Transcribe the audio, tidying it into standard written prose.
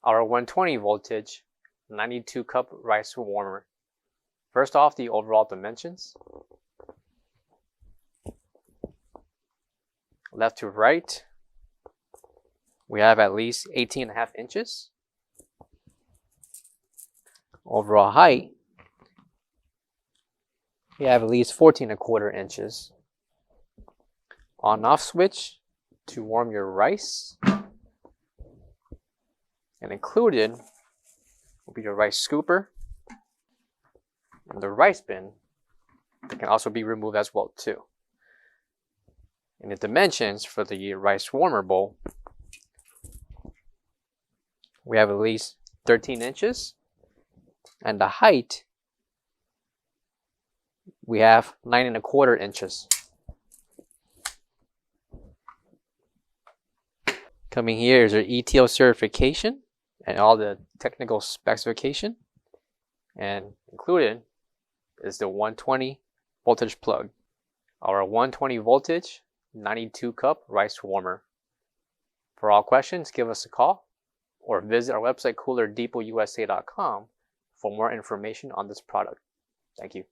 our 120 voltage 92 cup rice warmer. First off, the overall dimensions. Left to right, we have at least 18.5 inches. Overall height, we have at least 14.25 inches. On-off switch to warm your rice. And included will be the rice scooper and the rice bin that can also be removed as well too. And the dimensions for the rice warmer bowl, we have at least 13 inches, and the height we have 9.25 inches. Coming here is our ETL certification and all the technical specification, and included is the 120 voltage plug, our 120 voltage 92 cup rice warmer. For all questions, give us a call or visit our website coolerdepotUSA.com for more information on this product. Thank you.